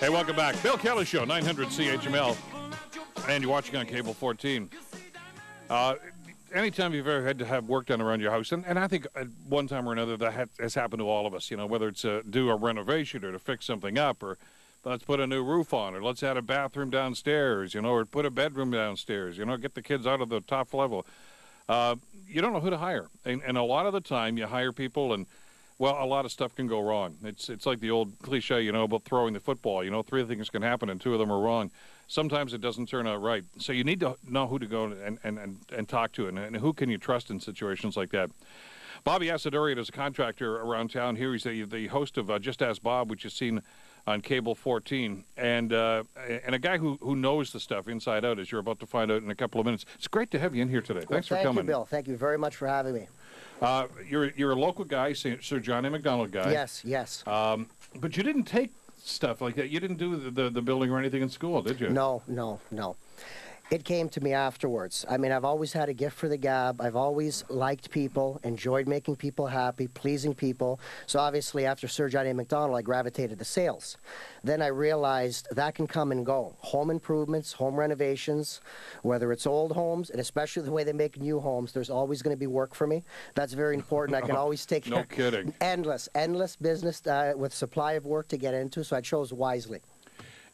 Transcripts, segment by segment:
Hey, welcome back. Bill Kelly Show, 900 CHML. And you're watching on Cable 14. Anytime you've ever had to have work done around your house, and I think at one time or another that has happened to all of us, you know, whether it's do a renovation or to fix something up, or let's put a new roof on, or let's add a bathroom downstairs, you know, or put a bedroom downstairs, you know, get the kids out of the top level. You don't know who to hire. And a lot of the time you hire people and, well, a lot of stuff can go wrong. It's like the old cliche, you know, about throwing the football. You know, 3 things can happen and 2 of them are wrong. Sometimes it doesn't turn out right. So you need to know who to go and talk to and who can you trust in situations like that. Bobby Asadorian is a contractor around town here. He's the host of Just Ask Bob, which is seen on Cable 14, and a guy who knows the stuff inside out, as you're about to find out in a couple of minutes. It's great to have you in here today. Thanks for coming. Thank you, Bill. Thank you very much for having me. You're a local guy, Sir John A. McDonald guy. Yes. But you didn't take stuff like that. You didn't do the building or anything in school, did you? No. It came to me afterwards. I mean, I've always had a gift for the gab. I've always liked people, enjoyed making people happy, pleasing people. So obviously after Sir John A. McDonald, I gravitated to sales. Then I realized that can come and go. Home improvements, home renovations, whether it's old homes, and especially the way they make new homes, there's always going to be work for me. That's very important. I can always take No kidding. Endless business with supply of work to get into, so I chose wisely.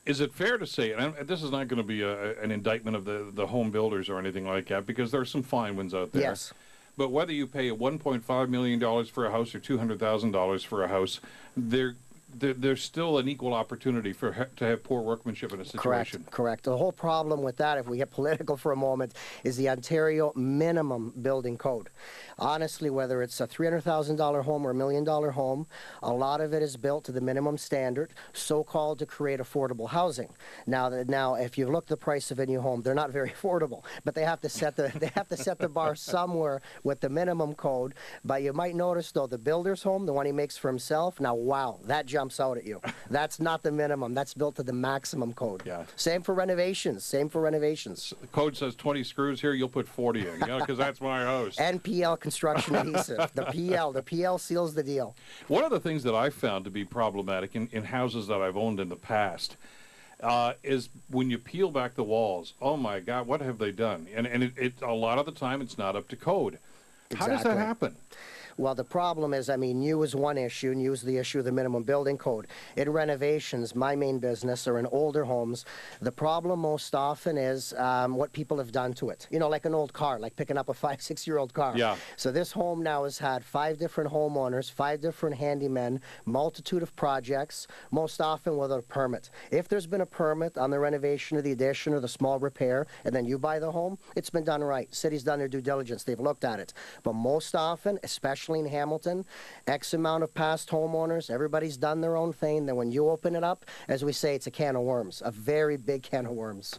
Is it fair to say, and this is not going to be an indictment of the home builders or anything like that, because there are some fine ones out there. Yes. But whether you pay $1.5 million for a house or $200,000 for a house, there's still an equal opportunity to have poor workmanship in a situation. Correct. The whole problem with that, if we get political for a moment, is the Ontario Minimum Building Code. Honestly, whether it's a $300,000 home or a $1 million home, a lot of it is built to the minimum standard, so-called to create affordable housing. Now, if you look at the price of a new home, they're not very affordable, but they have to set the bar somewhere with the minimum code. But you might notice, though, the builder's home, the one he makes for himself, now, wow, that jumps out at you. That's not the minimum. That's built to the maximum code. Yeah. Same for renovations. The code says 20 screws here, you'll put 40 in, you know, because that's my house. NPL construction adhesive. The PL seals the deal. One of the things that I found to be problematic in houses that I've owned in the past is when you peel back the walls. Oh my God, what have they done? And a lot of the time it's not up to code. Exactly. How does that happen? Well, the problem is, I mean, new is one issue, new is the issue of the minimum building code. In renovations, my main business, or in older homes, the problem most often is what people have done to it. You know, like an old car, like picking up a 5-6-year-old car. Yeah. So this home now has had 5 different homeowners, 5 different handymen, multitude of projects, most often without a permit. If there's been a permit on the renovation or the addition or the small repair, and then you buy the home, it's been done right. City's done their due diligence. They've looked at it. But most often, especially in Hamilton, X amount of past homeowners, everybody's done their own thing. Then when you open it up, as we say, it's a can of worms, a very big can of worms.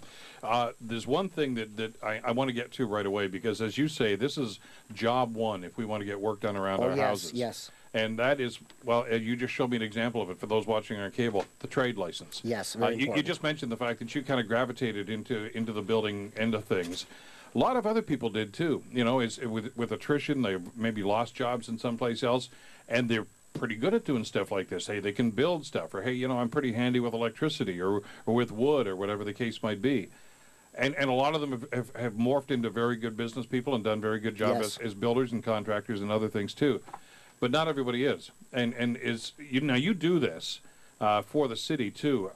There's one thing that I want to get to right away, because as you say, this is job one if we want to get work done around our houses. Yes. And that is, well, you just showed me an example of it for those watching on cable, the trade license. Yes, very important. You just mentioned the fact that you kind of gravitated into the building end of things. A lot of other people did too. You know, with attrition, they maybe lost jobs in someplace else, and they're pretty good at doing stuff like this. Hey, they can build stuff, or hey, you know, I'm pretty handy with electricity or with wood or whatever the case might be. And a lot of them have morphed into very good business people and done very good jobs as builders and contractors and other things too. But not everybody is. And now you do this for the city too.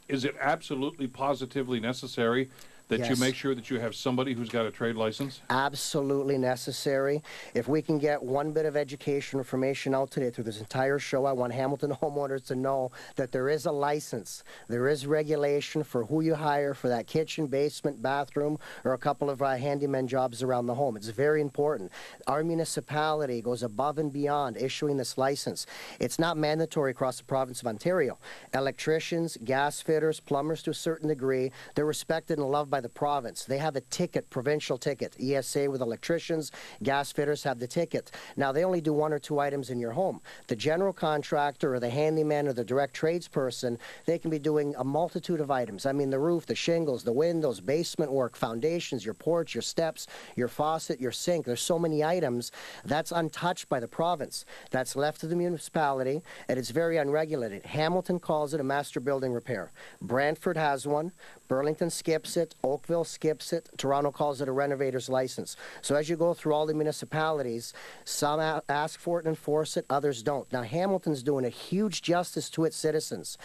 Is it absolutely positively necessary that you make sure that you have somebody who's got a trade license? Absolutely necessary. If we can get one bit of education information out today through this entire show, I want Hamilton homeowners to know that there is a license. There is regulation for who you hire for that kitchen, basement, bathroom, or a couple of handyman jobs around the home. It's very important. Our municipality goes above and beyond issuing this license. It's not mandatory across the province of Ontario. Electricians, gas fitters, plumbers to a certain degree, they're respected and loved by the province. They have a ticket, provincial ticket. ESA with electricians, gas fitters have the ticket. Now, they only do 1 or 2 items in your home. The general contractor or the handyman or the direct tradesperson, they can be doing a multitude of items. I mean, the roof, the shingles, the windows, basement work, foundations, your porch, your steps, your faucet, your sink. There's so many items. That's untouched by the province. That's left to the municipality, and it's very unregulated. Hamilton calls it a master building repair. Brantford has one. Burlington skips it. Oakville skips it. Toronto calls it a renovator's license. So as you go through all the municipalities, some ask for it and enforce it, others don't. Now, Hamilton's doing a huge justice to its citizens.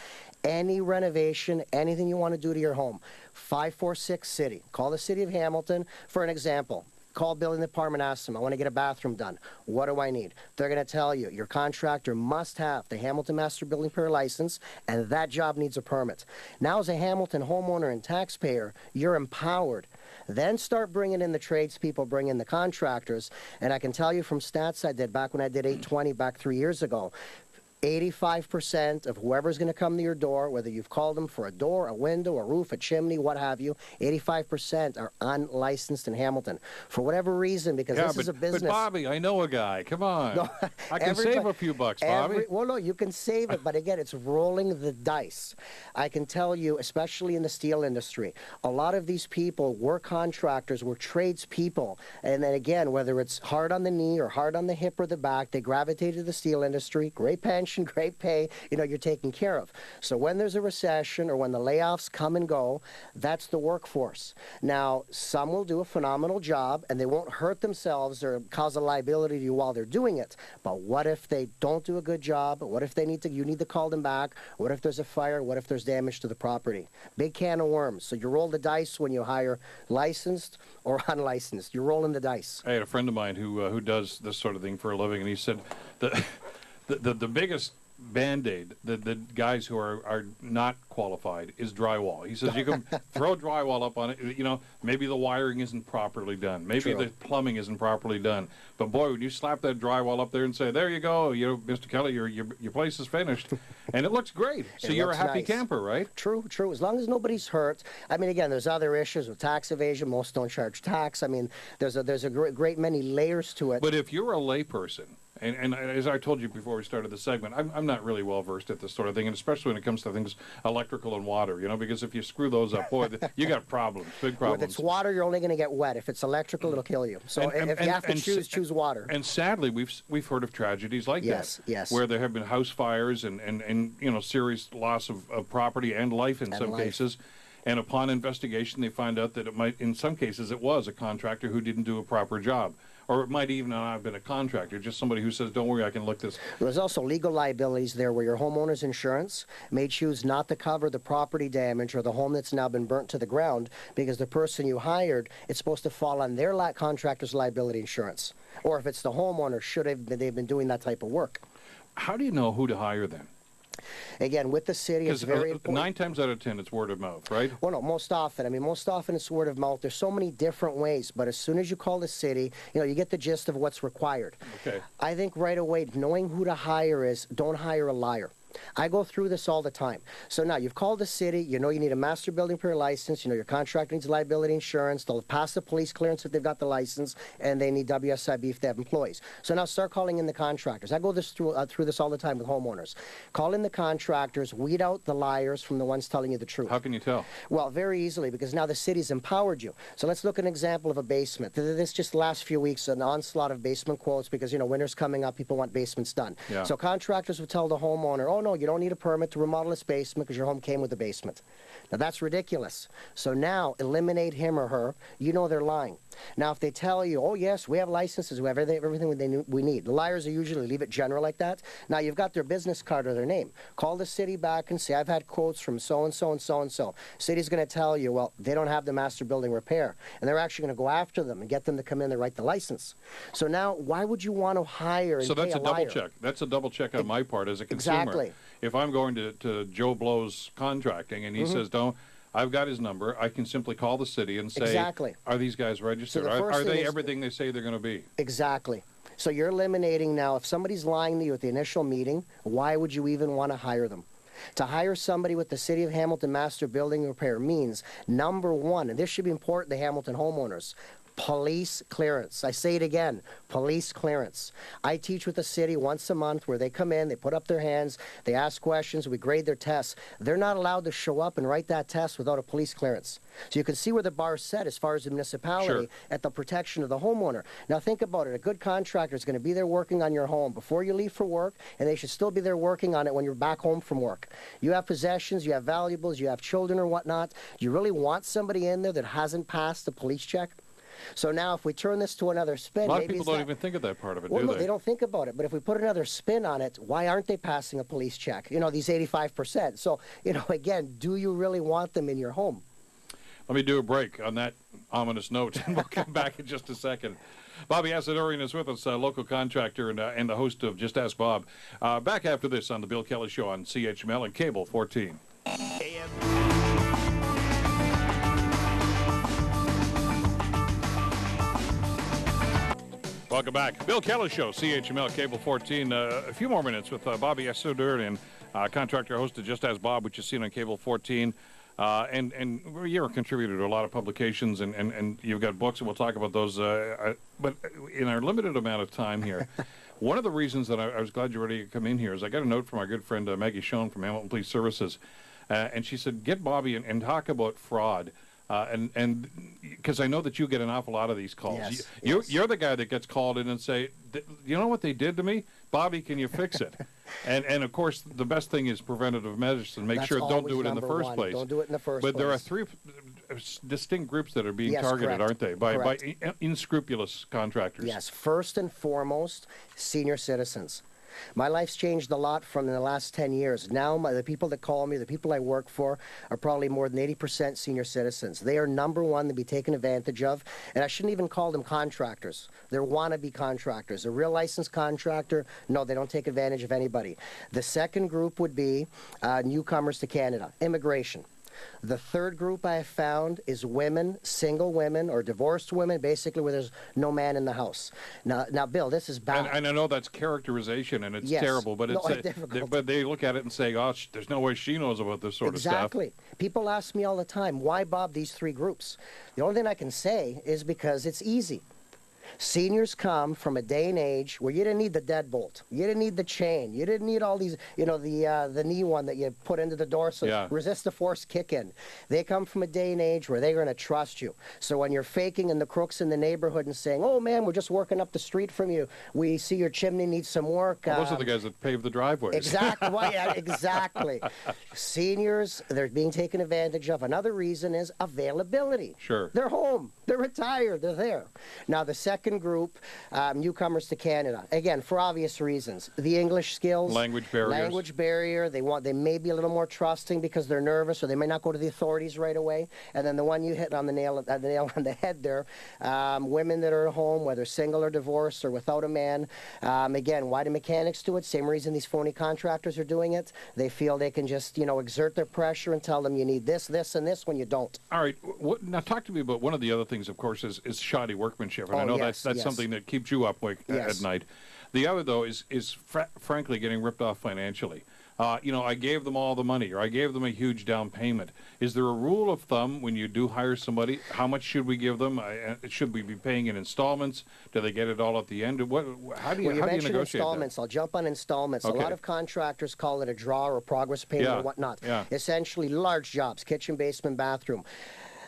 Any renovation, anything you want to do to your home, 546 City. Call the City of Hamilton for an example. Call building department, ask them, I want to get a bathroom done. What do I need? They're going to tell you, your contractor must have the Hamilton Master Building Repair license, and that job needs a permit. Now, as a Hamilton homeowner and taxpayer, you're empowered. Then start bringing in the tradespeople, bring in the contractors, and I can tell you from stats I did back when I did 820 back 3 years ago, 85% of whoever's going to come to your door, whether you've called them for a door, a window, a roof, a chimney, what have you, 85% are unlicensed in Hamilton. For whatever reason, because this is a business. But Bobby, I know a guy. Come on. No, I can save a few bucks, Bobby. Well, no, you can save it, but again, it's rolling the dice. I can tell you, especially in the steel industry, a lot of these people were contractors, were tradespeople, and then again, whether it's hard on the knee or hard on the hip or the back, they gravitated to the steel industry. Great pension, great pay, you're taken care of. So when there's a recession or when the layoffs come and go, that's the workforce. Now, some will do a phenomenal job and they won't hurt themselves or cause a liability to you while they're doing it. But what if they don't do a good job? What if you need to call them back? What if there's a fire? What if there's damage to the property? Big can of worms. So you roll the dice when you hire licensed or unlicensed. You're rolling the dice. I had a friend of mine who does this sort of thing for a living, and he said that the biggest Band-Aid, the guys who are not qualified, is drywall. He says you can throw drywall up on it. Maybe the wiring isn't properly done. Maybe the plumbing isn't properly done. But boy, when you slap that drywall up there and say, there you go, Mr. Kelly, your place is finished, and it looks great. So you're a happy camper, right? True. As long as nobody's hurt. I mean, again, there's other issues with tax evasion. Most don't charge tax. I mean, there's a great many layers to it. But if you're a layperson, and as I told you before we started the segment, I'm not really well versed at this sort of thing, and especially when it comes to things electrical and water, because if you screw those up, boy, you got problems, big problems. If it's water, you're only going to get wet. If it's electrical, it'll kill you. So if you have to choose water. And sadly, we've heard of tragedies like that. Yes. Where there have been house fires and serious loss of property and life in some cases. And upon investigation, they find out that in some cases, it was a contractor who didn't do a proper job. Or it might even not have been a contractor, just somebody who says, don't worry, I can look this. There's also legal liabilities there where your homeowner's insurance may choose not to cover the property damage or the home that's now been burnt to the ground because the person you hired, it's supposed to fall on their contractor's liability insurance. Or if it's the homeowner, they've been doing that type of work. How do you know who to hire then? Again, with the city, it's very important. 9 times out of 10, it's word of mouth, right? Well, no, most often. I mean, most often it's word of mouth. There's so many different ways, but as soon as you call the city, you get the gist of what's required. Okay. I think right away, knowing who to hire is, don't hire a liar. I go through this all the time. So now you've called the city, you need a master building repair license, your contractor needs liability insurance, they'll pass the police clearance if they've got the license, and they need WSIB if they have employees. So now start calling in the contractors. I go through this all the time with homeowners. Call in the contractors, weed out the liars from the ones telling you the truth. How can you tell? Well, very easily, because now the city's empowered you. So let's look at an example of a basement. This just the last few weeks, an onslaught of basement quotes because, winter's coming up, people want basements done. Yeah. So contractors will tell the homeowner, oh, no, you don't need a permit to remodel this basement because your home came with a basement. Now, that's ridiculous. So now, eliminate him or her. They're lying. Now, if they tell you, oh, yes, we have licenses, we have everything we need. The liars are usually leave it general like that. Now, you've got their business card or their name. Call the city back and say, I've had quotes from so-and-so and so-and-so. City's going to tell you, well, they don't have the master building repair. And they're actually going to go after them and get them to come in and write the license. So now, why would you want to hire and So that's pay a liar? double check. That's a double check on my part as a consumer. Exactly. If I'm going to Joe Blow's contracting and he says, I've got his number, I can simply call the city and say, Exactly. Are these guys registered? So the first are thing they is- everything they say they're going to be? Exactly. So you're eliminating now, if somebody's lying to you at the initial meeting, why would you even want to hire them? To hire somebody with the City of Hamilton Master Building Repair means, number one, and this should be important to Hamilton homeowners, police clearance. I say it again, police clearance. I teach with the city once a month where they come in, they put up their hands, they ask questions, we grade their tests. They're not allowed to show up and write that test without a police clearance. So you can see where the bar is set as far as the municipality Sure. at the protection of the homeowner. Now think about it. A good contractor is going to be there working on your home before you leave for work, and they should still be there working on it when you're back home from work. You have possessions, you have valuables, you have children or whatnot. Do you really want somebody in there that hasn't passed the police check? So now if we turn this to another spin, A lot of maybe people it's don't not- even think of that part of it, well, do no, they? they don't think about it. But if we put another spin on it, why aren't they passing a police check? You know, these 85%. So, you know, again, do you really want them in your home? Let me do a break on that ominous note, and we'll come back in just a second. Bobby Asadorian is with us, local contractor and the host of Just Ask Bob. Back after this on the Bill Kelly Show on CHML and Cable 14. Welcome back. Bill Kelly Show, CHML Cable 14. A few more minutes with Bobby Asadorian, contractor, host of Just Ask Bob, which you've seen on Cable 14. And you're a contributor to a lot of publications, and you've got books, and we'll talk about those. But in our limited amount of time here, one of the reasons that I was glad you're ready to come in here is I got a note from our good friend Maggie Schoen from Hamilton Police Services, and she said, get Bobby and talk about fraud. And because I know that you get an awful lot of these calls. Yes, You're the guy that gets called in and say, you know what they did to me? Bobby, can you fix it? and of course, the best thing is preventative measures and make That's sure don't always do it in the number first one. place. Don't do it in the first But place. there are three distinct groups that are being Yes, targeted, correct. aren't they? By Correct. unscrupulous contractors. Yes, first and foremost, senior citizens. My life's changed a lot from the last 10 years. Now, the people that call me, the people I work for, are probably more than 80% senior citizens. They are number one to be taken advantage of, and I shouldn't even call them contractors. They're wannabe contractors. A real licensed contractor, no, they don't take advantage of anybody. The second group would be newcomers to Canada, immigration. The third group I have found is women, single women, or divorced women, basically where there's no man in the house. Now, Bill, this is bad. And I know that's characterization, and it's Yes. terrible, but No, it's it's difficult. but they look at it and say, "Oh, there's no way she knows about this sort of stuff." Exactly. People ask me all the time, why, Bob, these three groups? The only thing I can say is because it's easy. Seniors come from a day and age where you didn't need the deadbolt, you didn't need the chain, you didn't need all these, you know, the knee one that you put into the door so Yeah. resist the force kick in. They come from a day and age where they're going to trust you. So when you're faking in the crooks in the neighborhood and saying, oh man, we're just working up the street from you, we see your chimney needs some work. Well, those are the guys that pave the driveways. Exactly. Well, yeah, exactly. Seniors, they're being taken advantage of. Another reason is availability. Sure. They're home. They're retired. They're there. Now, the second group, newcomers to Canada. Again, for obvious reasons. The English skills. Language barriers. Language barrier. They may be a little more trusting because they're nervous, or they may not go to the authorities right away. And then the one you hit on the nail on the head there, women that are at home, whether single or divorced or without a man. Again, why do mechanics do it? Same reason these phony contractors are doing it. They feel they can just, exert their pressure and tell them you need this, this, and this when you don't. All right. Now, talk to me about one of the other things, of course, is shoddy workmanship. And I Oh, know yes, that's yes. something that keeps you up at Yes. night. The other, though, is frankly getting ripped off financially. I gave them all the money, or I gave them a huge down payment. Is there a rule of thumb when you do hire somebody? How much should we give them? Should we be paying in installments? Do they get it all at the end? How do you Well, you how do you mentioned negotiate installments. I'll jump on installments. Okay. A lot of contractors call it a draw or progress payment Yeah, or whatnot. yeah. Essentially, large jobs, kitchen, basement, bathroom.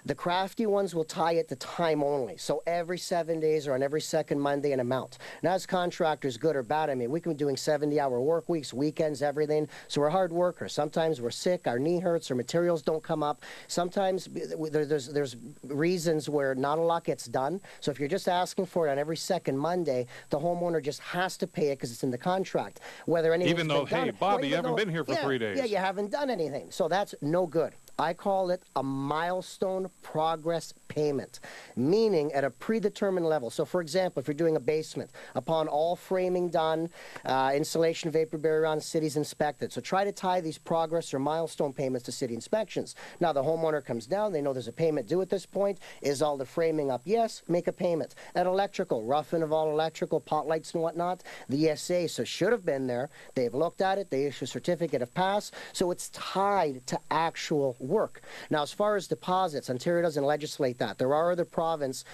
The crafty ones will tie it to time only. So every 7 days or on every second Monday an amount. Now, as contractors, good or bad, I mean, we can be doing 70-hour work weeks, weekends, everything. So we're hard workers. Sometimes we're sick, our knee hurts, our materials don't come up. Sometimes there's reasons where not a lot gets done. So if you're just asking for it on every second Monday, the homeowner just has to pay it because it's in the contract. Whether anything's Even though, been done, hey, Bobby, you even haven't though- been here for yeah, 3 days. Yeah, you haven't done anything. So that's no good. I call it a milestone progress payment, meaning at a predetermined level. So, for example, if you're doing a basement, upon all framing done, insulation, vapor barrier on, city's inspected. So try to tie these progress or milestone payments to city inspections. Now, the homeowner comes down, they know there's a payment due at this point. Is all the framing up? Yes, make a payment. At electrical, roughing of all electrical, pot lights and whatnot, the ESA, so should have been there. They've looked at it, they issue a certificate of pass, so it's tied to actual work. Now, as far as deposits, Ontario doesn't legislate that. There are other provinces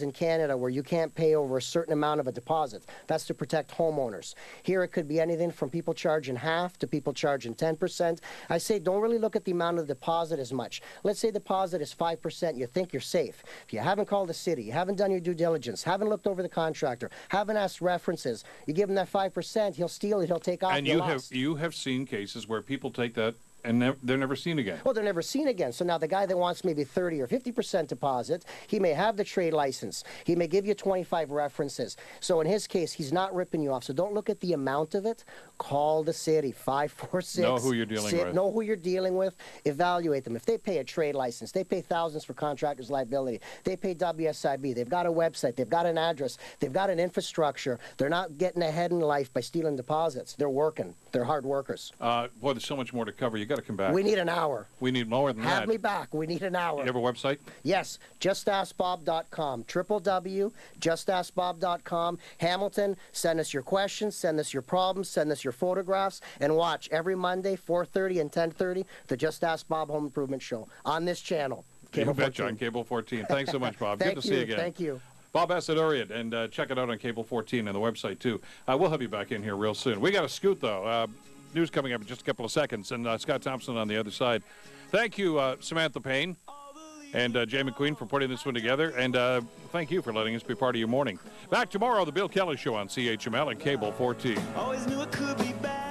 in Canada where you can't pay over a certain amount of a deposit. That's to protect homeowners. Here, it could be anything from people charging half to people charging 10%. I say don't really look at the amount of the deposit as much. Let's say the deposit is 5%. You think you're safe. If you haven't called the city, you haven't done your due diligence, haven't looked over the contractor, haven't asked references, you give him that 5%, he'll steal it, he'll take off. And you have seen cases where people take that and they're never seen again. Well, they're never seen again. So now the guy that wants maybe 30 or 50% deposit, he may have the trade license. He may give you 25 references. So in his case, he's not ripping you off. So don't look at the amount of it. Call the city, 546. Know who you're dealing with. Know who you're dealing with. Evaluate them. If they pay a trade license, they pay thousands for contractors' liability. They pay WSIB. They've got a website. They've got an address. They've got an infrastructure. They're not getting ahead in life by stealing deposits. They're working. They're hard workers. Boy, there's so much more to cover. You got to come back. We need an hour. We need more than that. Have me back. We need an hour. You have a website? Yes, justaskbob.com. www.justaskbob.com. Hamilton, send us your questions, send us your problems, send us your photographs, and watch every Monday, 4:30 and 10:30, the Just Ask Bob Home Improvement Show on this channel. You betcha, on Cable 14. Thanks so much, Bob. Good to see you again. Thank you. Bob Assadorian, and check it out on Cable 14 and the website, too. We'll have you back in here real soon. We got a scoot, though. News coming up in just a couple of seconds, and Scott Thompson on the other side. Thank you, Samantha Payne and Jay McQueen for putting this one together, and thank you for letting us be part of your morning. Back tomorrow, the Bill Kelly Show on CHML and Cable 14. Always knew it could be bad.